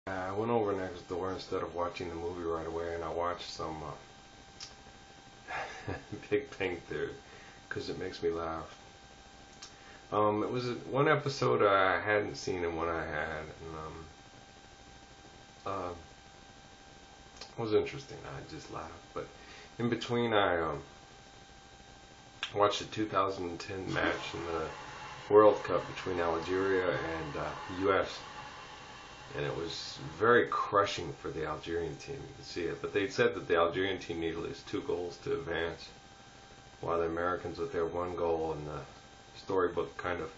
I went over next door instead of watching the movie right away, and I watched some Big Bang Theory because it makes me laugh. It was one episode I hadn't seen and one I had, and it was interesting. I just laughed, but in between, I watched the 2010 match in the World Cup between Algeria and U.S. And it was very crushing for the Algerian team. You could see it. But they said that the Algerian team needed at least 2 goals to advance, while the Americans, with their 1 goal in the storybook kind of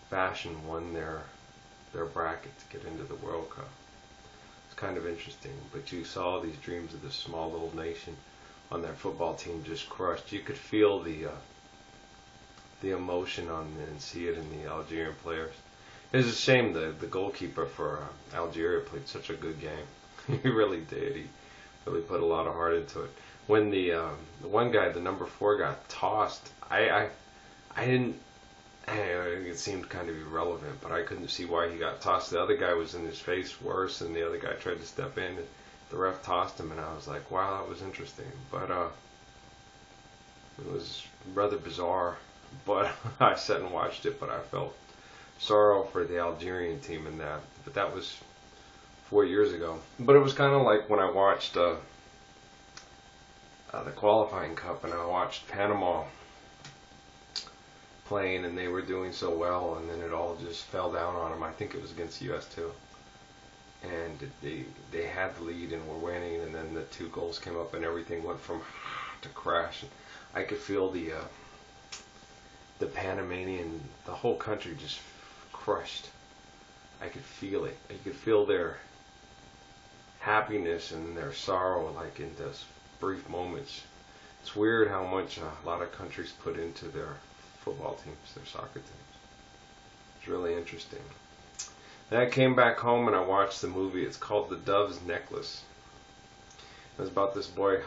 fashion, won their bracket to get into the World Cup. It's kind of interesting. But you saw these dreams of this small little nation on their football team just crushed. You could feel the emotion on and see it in the Algerian players. It was a shame the goalkeeper for Algeria played such a good game. He really did. He really put a lot of heart into it. When the one guy, the number 4, got tossed, I didn't. It seemed kind of irrelevant, but I couldn't see why he got tossed. The other guy was in his face worse, and the other guy tried to step in. And the ref tossed him, and I was like, wow, that was interesting. But it was rather bizarre. But I sat and watched it, but I felt sorrow for the Algerian team in that. But that was 4 years ago. But it was kind of like when I watched the qualifying cup, and I watched Panama playing, and they were doing so well, and then it all just fell down on them. I think it was against the U.S. too. And they had the lead and were winning, and then the 2 goals came up, and everything went from to crash. And I could feel the Panamanian, the whole country just crushed. I could feel it. You could feel their happiness and their sorrow, like in those brief moments. It's weird how much a lot of countries put into their football teams, their soccer teams. It's really interesting. Then I came back home and I watched the movie. It's called The Dove's Necklace. It was about this boy,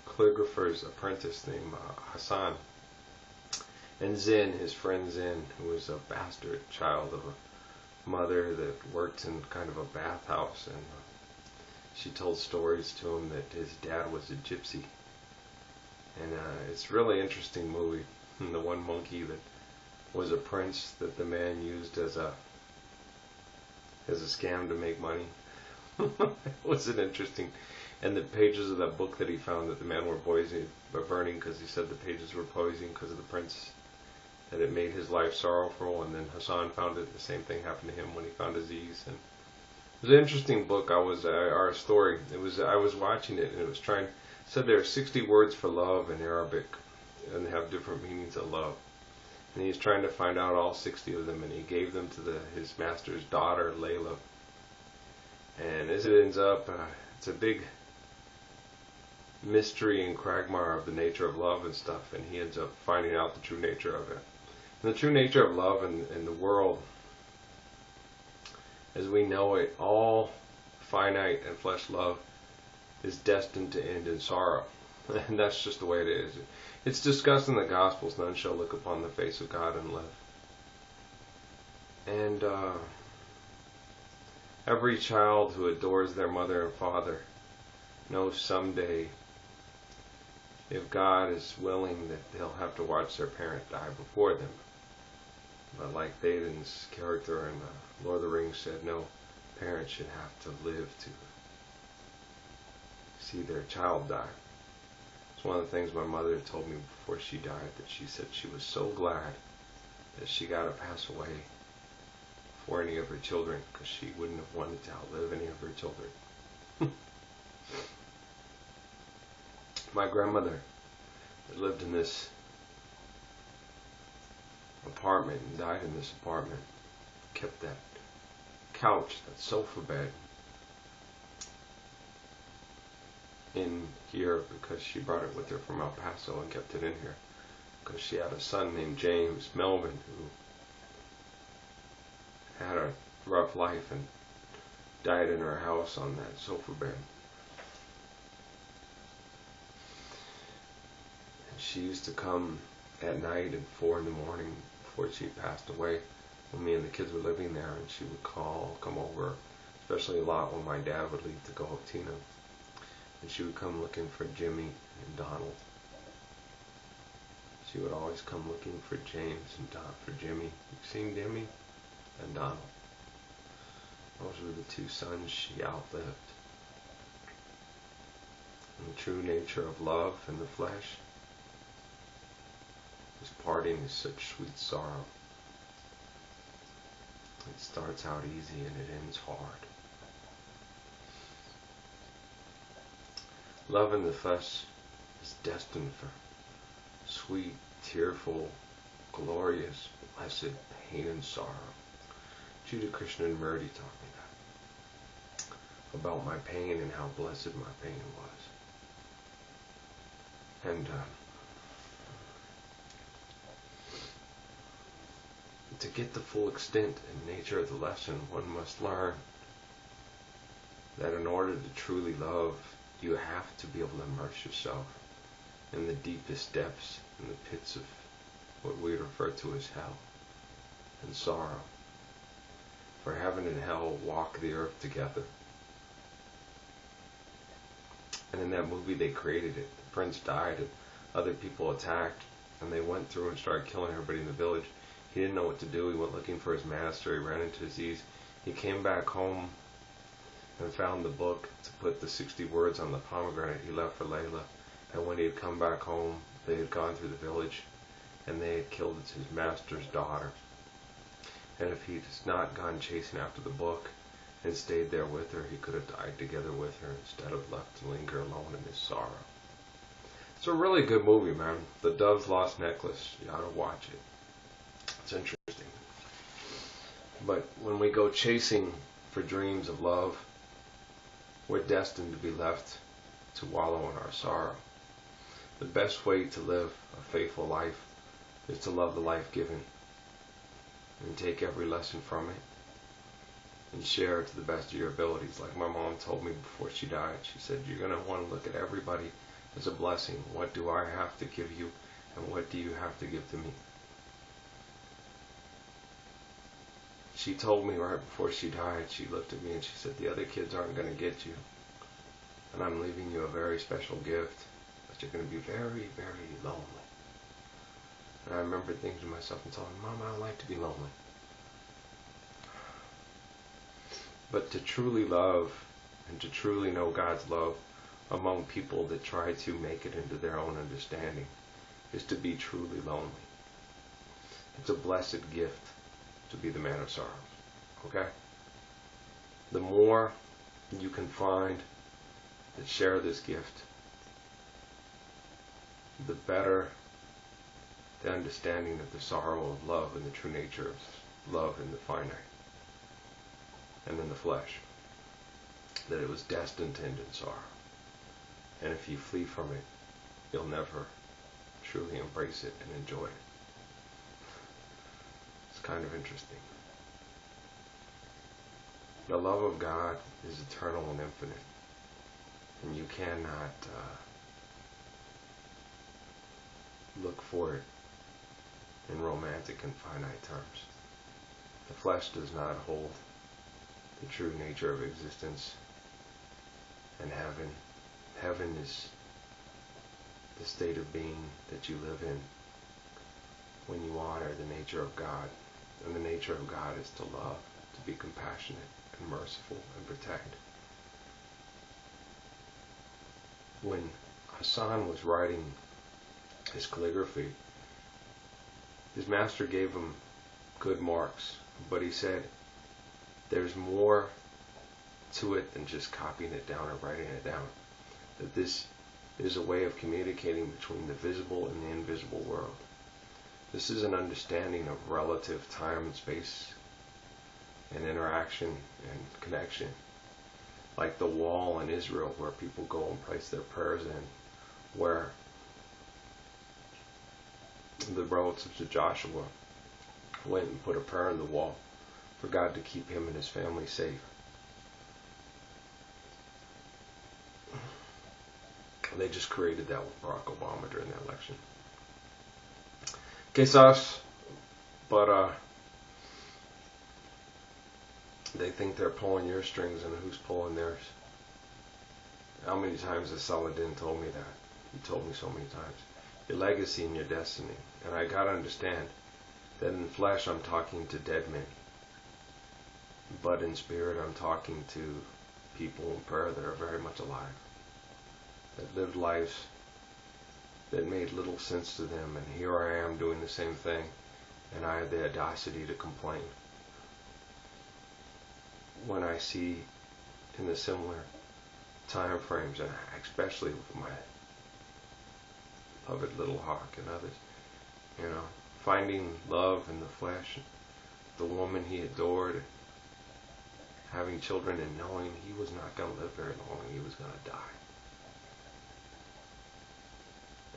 calligrapher's apprentice named Hassan. And Zin, his friend Zin, who was a bastard child of a mother that worked in kind of a bathhouse, and she told stories to him that his dad was a gypsy. And it's a really interesting movie. And the one monkey that was a prince that the man used as a scam to make money. It was an interesting. And the pages of that book that he found that the man were burning because he said the pages were poison because of the prince, that it made his life sorrowful. And then Hassan found it. The same thing happened to him when he found Aziz. And it was an interesting book. Our story. I was watching it, and it was said there are 60 words for love in Arabic, and they have different meanings of love. And he's trying to find out all 60 of them, and he gave them to his master's daughter, Layla. And as it ends up, it's a big mystery and quagmire of the nature of love and stuff, and he ends up finding out the true nature of it. And the true nature of love in the world, as we know it, all finite and flesh love is destined to end in sorrow. And that's just the way it is. It's discussed in the Gospels, none shall look upon the face of God and live. And every child who adores their mother and father knows someday, if God is willing, that they'll have to watch their parent die before them. But like Théoden's character in Lord of the Rings said, no parent should have to live to see their child die. It's one of the things my mother told me before she died, that she said she was so glad that she got to pass away before any of her children, because she wouldn't have wanted to outlive any of her children. My grandmother lived in this apartment and died in this apartment. Kept that couch, that sofa bed, in here because she brought it with her from El Paso and kept it in here because she had a son named James Melvin who had a rough life and died in her house on that sofa bed. And she used to come at night at 4 in the morning before she passed away when me and the kids were living there, and she would come over, especially a lot when my dad would leave to go with Tina. And she would come looking for Jimmy and Donald. She would always come looking for James and for Jimmy. You've seen Jimmy and Donald. Those were the two sons she outlived. And the true nature of love in the flesh is parting is such sweet sorrow. It starts out easy and it ends hard. Love in the flesh is destined for sweet, tearful, glorious, blessed pain and sorrow. Judah Krishnamurti taught me that. About my pain and how blessed my pain was. And to get the full extent and nature of the lesson, one must learn that in order to truly love, you have to be able to immerse yourself in the deepest depths, in the pits of what we refer to as hell and sorrow. For heaven and hell walk the earth together. And in that movie they created it. The prince died and other people attacked, and they went through and started killing everybody in the village. He didn't know what to do. He went looking for his master. He ran into disease. He came back home and found the book to put the 60 words on the pomegranate he left for Layla. And when he had come back home, they had gone through the village and they had killed his master's daughter. And if he had not gone chasing after the book and stayed there with her, he could have died together with her instead of left to linger alone in his sorrow. It's a really good movie, man. The Dove's Lost Necklace. You ought to watch it. It's interesting. But when we go chasing for dreams of love, we're destined to be left to wallow in our sorrow. The best way to live a faithful life is to love the life given and take every lesson from it and share it to the best of your abilities. Like my mom told me before she died, she said, you're going to want to look at everybody as a blessing. What do I have to give you, and what do you have to give to me? She told me right before she died, she looked at me and she said, the other kids aren't going to get you, and I'm leaving you a very special gift, but you're going to be very, very lonely. And I remember thinking to myself and telling Mom, I don't like to be lonely. But to truly love and to truly know God's love among people that try to make it into their own understanding is to be truly lonely. It's a blessed gift to be the man of sorrows. Okay? The more you can find that share this gift, the better the understanding of the sorrow of love and the true nature of love in the finite and in the flesh. That it was destined to end in sorrow. And if you flee from it, you'll never truly embrace it and enjoy it. It's kind of interesting. The love of God is eternal and infinite. And you cannot look for it in romantic and finite terms. The flesh does not hold the true nature of existence and heaven. Heaven is the state of being that you live in when you honor the nature of God. And the nature of God is to love, to be compassionate and merciful and protect. When Hassan was writing his calligraphy, his master gave him good marks, but he said, there's more to it than just copying it down or writing it down. That this is a way of communicating between the visible and the invisible world. This is an understanding of relative time and space and interaction and connection. Like the wall in Israel where people go and place their prayers in, where the relatives of Joshua went and put a prayer in the wall for God to keep him and his family safe. They just created that with Barack Obama during the election. Quizás para They think they're pulling your strings, and who's pulling theirs? How many times has Saladin told me that? He told me so many times. Your legacy and your destiny. And I gotta understand that in flesh I'm talking to dead men. But in spirit I'm talking to people in prayer that are very much alive. That lived lives that made little sense to them. And here I am doing the same thing. And I had the audacity to complain. When I see in the similar time frames, and especially with my beloved Little Hawk and others, finding love in the flesh, the woman he adored, having children, and knowing he was not going to live very long, he was going to die.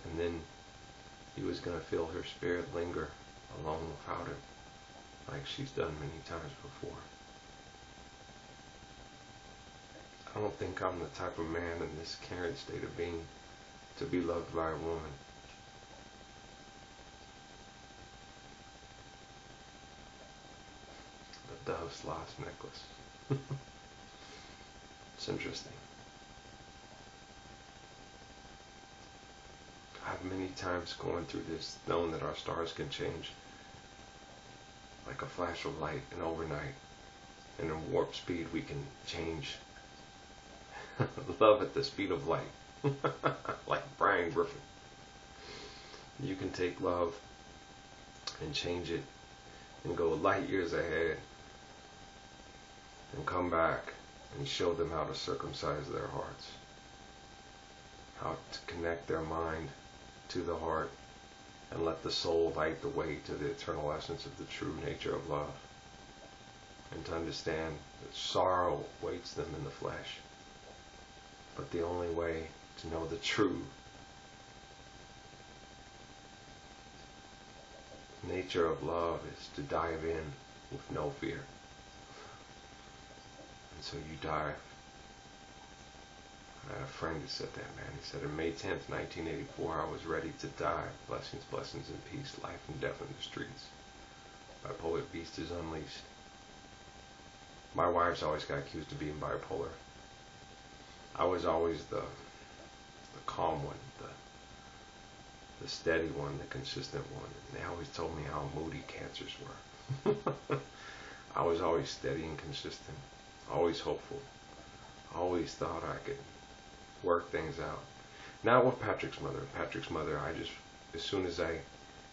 And then he was going to feel her spirit linger alone without him, like she's done many times before. I don't think I'm the type of man in this caring state of being to be loved by a woman. The dove's lost necklace. It's interesting. I've many times going through this, known that our stars can change like a flash of light, and overnight, and in warp speed we can change love at the speed of light. Like Brian Griffin. You can take love and change it and go light years ahead and come back and show them how to circumcise their hearts, how to connect their mind to the heart and let the soul light the way to the eternal essence of the true nature of love, and to understand that sorrow waits them in the flesh. But the only way to know the true nature of love is to dive in with no fear. And so you dive. I had a friend who said that, man. He said, on May 10th, 1984, I was ready to die. Blessings, blessings, and peace, life and death in the streets. Bipolar beast is unleashed. My wife's always got accused of being bipolar. I was always the calm one, the steady one, the consistent one. And they always told me how moody cancers were. I was always steady and consistent, always hopeful, always thought I could work things out. Not with Patrick's mother. Patrick's mother, as soon as I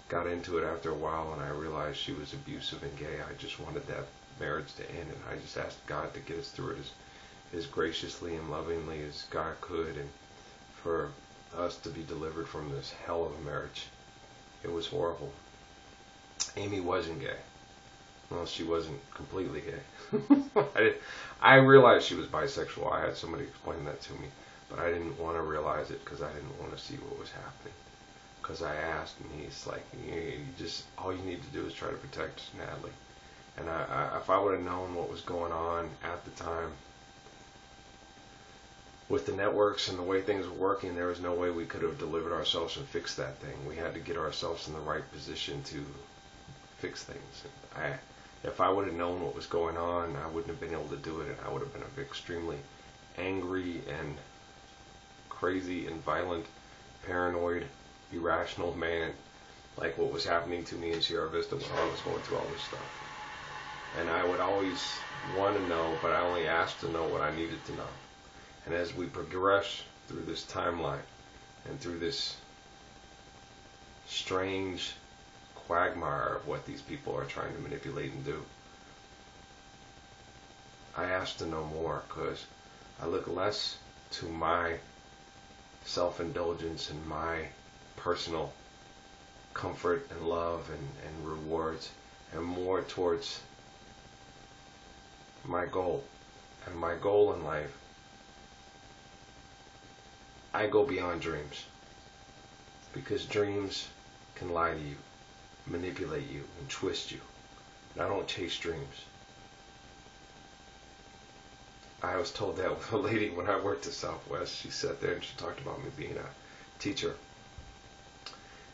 got into it after a while and I realized she was abusive and gay, I just wanted that marriage to end, and I just asked God to get us through it as graciously and lovingly as God could, and for us to be delivered from this hell of a marriage. It was horrible. Amy wasn't gay. Well, she wasn't completely gay. I realized she was bisexual. I had somebody explain that to me, but I didn't want to realize it because I didn't want to see what was happening. Because I asked, and he's like, you just, all you need to do is try to protect Natalie. And if I would have known what was going on at the time with the networks and the way things were working, there was no way we could have delivered ourselves and fixed that thing. We had to get ourselves in the right position to fix things. If I would have known what was going on, I wouldn't have been able to do it, and I would have been an extremely angry and crazy and violent, paranoid, irrational man, like what was happening to me in Sierra Vista when I was going through all this stuff. And I would always want to know, but I only asked to know what I needed to know. And as we progress through this timeline and through this strange quagmire of what these people are trying to manipulate and do, I ask to know more, because I look less to my self-indulgence and my personal comfort and love and rewards, and more towards my goal. And my goal in life, I go beyond dreams, because dreams can lie to you, manipulate you, and twist you. And I don't chase dreams. I was told that with a lady when I worked at Southwest. She sat there and she talked about me being a teacher.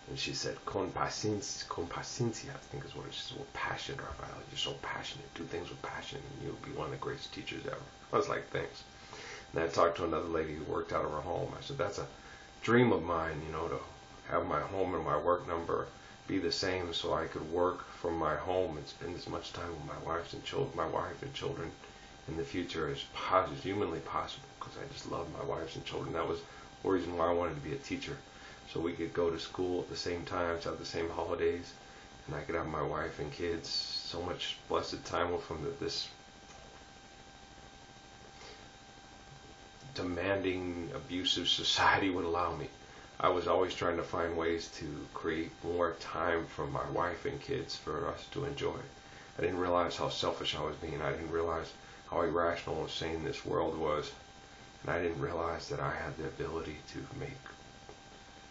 And she said, con paciencia, I think is what it is. She said, with passion, Rafael, you're so passionate. Do things with passion, and you'll be one of the greatest teachers ever. I was like, thanks. And I talked to another lady who worked out of her home. I said, that's a dream of mine, to have my home and my work number be the same, so I could work from my home and spend as much time with my wife and children in the future as humanly possible, because I just love my wife and children. That was the reason why I wanted to be a teacher, so we could go to school at the same times, have the same holidays, and I could have my wife and kids so much blessed time with them that this demanding, abusive society would allow me. I was always trying to find ways to create more time for my wife and kids for us to enjoy. I didn't realize how selfish I was being. I didn't realize how irrational and insane this world was. And I didn't realize that I had the ability to make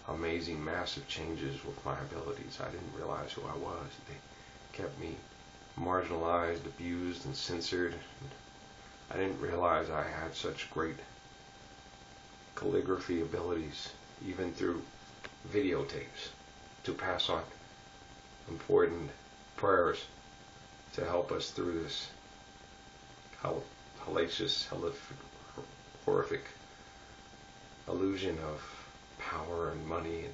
amazing, massive changes with my abilities. I didn't realize who I was. They kept me marginalized, abused, and censored. I didn't realize I had such great calligraphy abilities, even through videotapes, to pass on important prayers to help us through this hellacious, horrific illusion of power and money and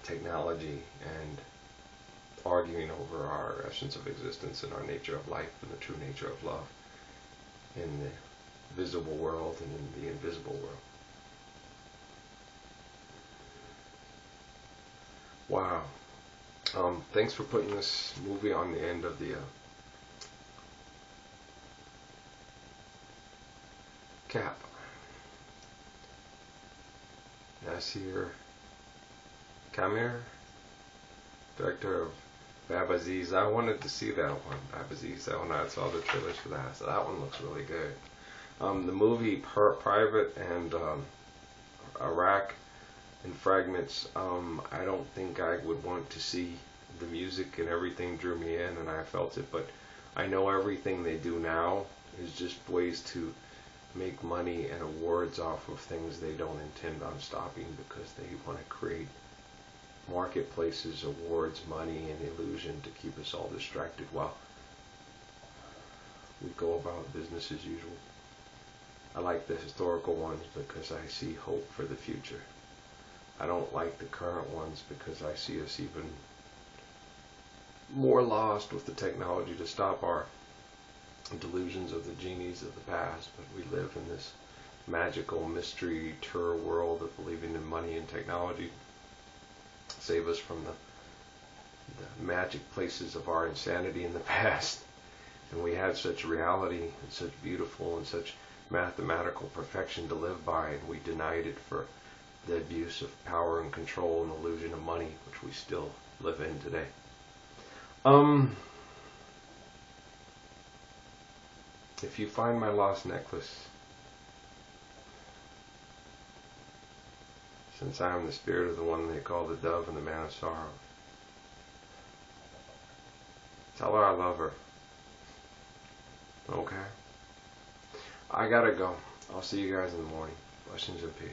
technology, and arguing over our essence of existence and our nature of life and the true nature of love in the visible world and in the invisible world. Wow. Thanks for putting this movie on the end of the cap. Nasir Kamir, director of Bab Aziz. I wanted to see that one, Bab Aziz. That one, I saw the trailers for that, so that one looks really good. The movie Private and Iraq in Fragments, I don't think I would want to see. The music and everything drew me in, and I felt it, but I know everything they do now is just ways to make money and awards off of things they don't intend on stopping, because they want to create marketplaces, awards, money, and illusion to keep us all distracted while we go about business as usual. I like the historical ones because I see hope for the future. I don't like the current ones because I see us even more lost with the technology to stop our delusions of the genies of the past. But we live in this magical mystery tour world of believing in money and technology. Save us from the magic places of our insanity in the past. And we had such reality and such beautiful and such mathematical perfection to live by, and we denied it for the abuse of power and control and illusion of money, which we still live in today. If you find my lost necklace, since I am the spirit of the one they call the dove and the man of sorrow, tell her I love her. Okay? I gotta go. I'll see you guys in the morning. Blessings and peace.